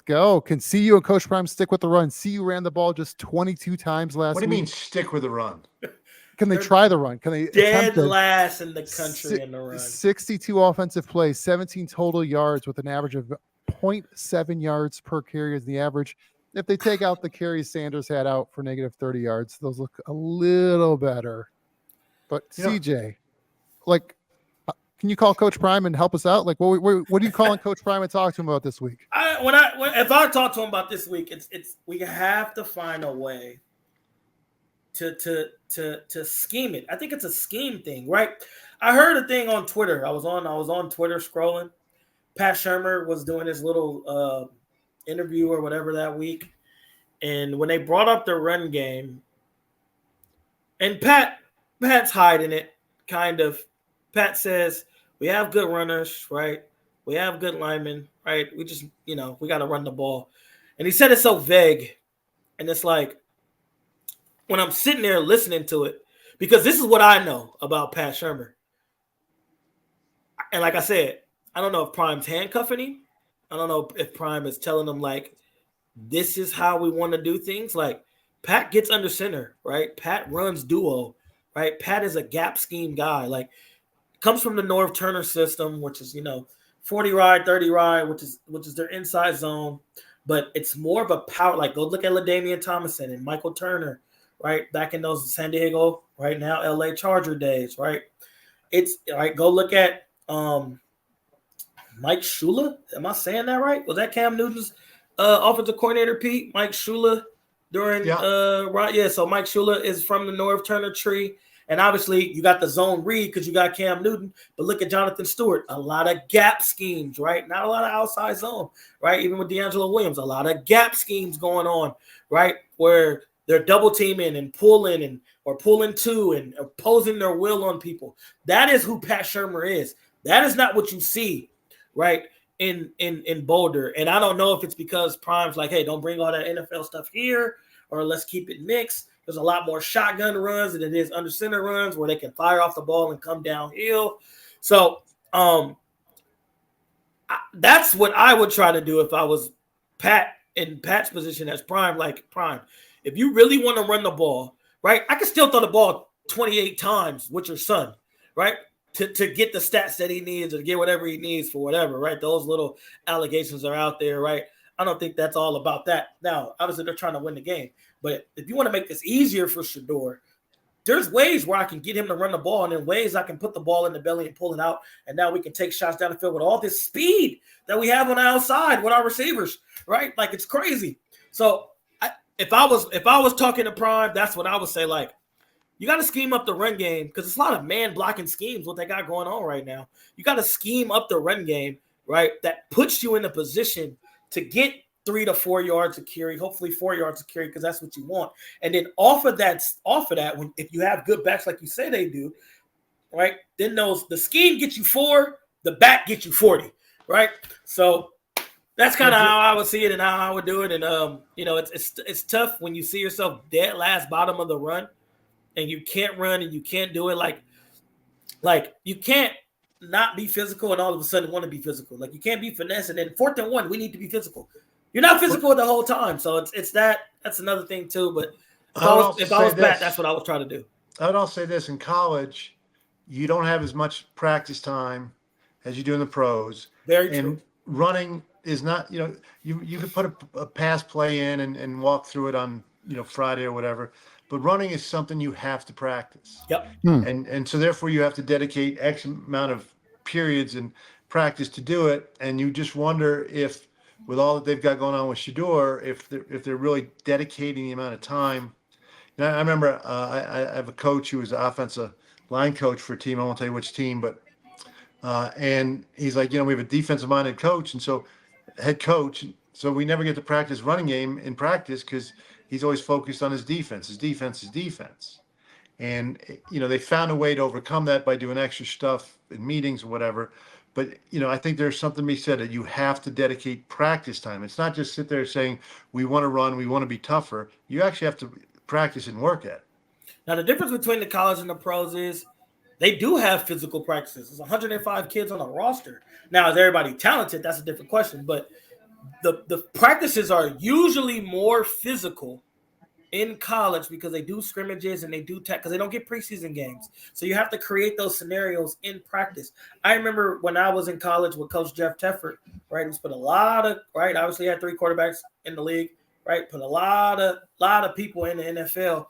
go. Can CU and Coach Prime stick with the run? CU ran the ball just 22 times last week. What do you mean stick with the run? Can they try the run? Can they dead last in the country in the run? 62 offensive plays, 17 total yards with an average of 0.7 yards per carry is the average. If they take out the carries Sanders had out for negative 30 yards, those look a little better. But CJ, can you call Coach Prime and help us out? Like, what are you calling Coach Prime and talk to him about this week? If I talk to him about this week, it's we have to find a way to scheme it. I think it's a scheme thing, right? I heard a thing on Twitter. I was on Twitter scrolling. Pat Shurmur was doing his little interview or whatever that week, and when they brought up the run game, and Pat's hiding it, kind of. Pat says we have good runners, right? We have good linemen, right? We just, we got to run the ball, and he said it so vague, and it's like when I'm sitting there listening to it, because this is what I know about Pat Shurmur, and like I said, I don't know if Prime's handcuffing him. I don't know if Prime is telling him, like, this is how we want to do things. Like, Pat gets under center, right? Pat runs duo, right? Pat is a gap scheme guy. Like, comes from the Norv Turner system, which is, 40 ride, 30 ride, which is their inside zone. But it's more of a power. Like, go look at LaDainian Tomlinson and Michael Turner, right? Back in those San Diego, right now, LA Charger days, right? It's, right, go look at Mike Shula. Am I saying that right? Was that Cam Newton's offensive coordinator, Pete? Mike Shula during right? Yeah, so Mike Shula is from the Norv Turner tree. And obviously you got the zone read because you got Cam Newton. But look at Jonathan Stewart. A lot of gap schemes, right? Not a lot of outside zone, right? Even with D'Angelo Williams, a lot of gap schemes going on, right? Where they're double teaming and pulling or pulling two and opposing their will on people. That is who Pat Shurmur is. That is not what you see, right, in Boulder. And I don't know if it's because Prime's like, hey, don't bring all that NFL stuff here, or let's keep it mixed. There's a lot more shotgun runs than it is under center runs where they can fire off the ball and come downhill. So that's what I would try to do if I was Pat in Pat's position as Prime. Like, Prime, if you really want to run the ball, right, I can still throw the ball 28 times with your son, right? To get the stats that he needs or to get whatever he needs for whatever, right? Those little allegations are out there, right? I don't think that's all about that. Now, obviously, they're trying to win the game. But if you want to make this easier for Shedeur, there's ways where I can get him to run the ball, and then ways I can put the ball in the belly and pull it out, and now we can take shots down the field with all this speed that we have on the outside with our receivers, right? Like, it's crazy. So if I was talking to Prime, that's what I would say. Like, you got to scheme up the run game because it's a lot of man blocking schemes, what they got going on right now. You got to scheme up the run game, right? That puts you in a position to get 3 to 4 yards of carry, hopefully 4 yards of carry, because that's what you want. And then off of that, when if you have good backs like you say they do, right? Then the scheme gets you 4, the back gets you 40, right? So that's kind of how I would see it and how I would do it. And it's tough when you see yourself dead last bottom of the run, and you can't run and you can't do it. Like you can't not be physical and all of a sudden want to be physical. Like, you can't be finesse and then 4th and 1, we need to be physical. You're not physical the whole time. So it's that's another thing too. But if I was Pat, that's what I would try to do. I would also say this: in college, you don't have as much practice time as you do in the pros. Very true. And running is not, you could put a pass play in and walk through it on, Friday or whatever. But running is something you have to practice. Yep. And so therefore you have to dedicate X amount of periods and practice to do it. And you just wonder if, with all that they've got going on with Shedeur, if they're really dedicating the amount of time. I remember I have a coach who was an offensive line coach for a team. I won't tell you which team, but and he's like, we have a defensive-minded coach, and so head coach. So we never get to practice running game in practice because he's always focused on his defense. And, they found a way to overcome that by doing extra stuff in meetings or whatever. But, I think there's something to be said that you have to dedicate practice time. It's not just sit there saying, we want to run, we want to be tougher. You actually have to practice and work at it. Now, the difference between the college and the pros is they do have physical practices. There's 105 kids on a roster. Now, is everybody talented? That's a different question. But the practices are usually more physical in college because they do scrimmages and they do tech because they don't get preseason games. So you have to create those scenarios in practice. I remember when I was in college with Coach Jeff Tefford, right? He's put a lot of, right? Obviously, he had 3 quarterbacks in the league, right? Put a lot of people in the NFL.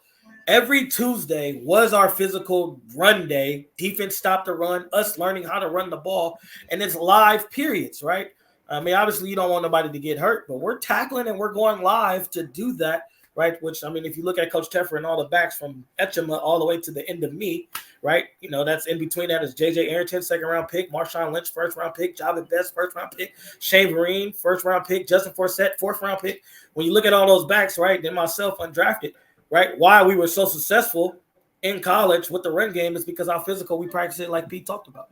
Every Tuesday was our physical run day. Defense stopped the run, us learning how to run the ball, and it's live periods, right? I mean, obviously, you don't want nobody to get hurt, but we're tackling and we're going live to do that, right? Which, I mean, if you look at Coach Teffer and all the backs from Etchema all the way to the end of me, right? You know, that's in between that is J.J. Arrington, 2nd-round pick, Marshawn Lynch, 1st-round pick, Javed Best, 1st-round pick, Shane Vereen, 1st-round pick, Justin Forsett, 4th-round pick. When you look at all those backs, right, then myself undrafted, right? Why we were so successful in college with the run game is because how physical we practice it, like Pete talked about.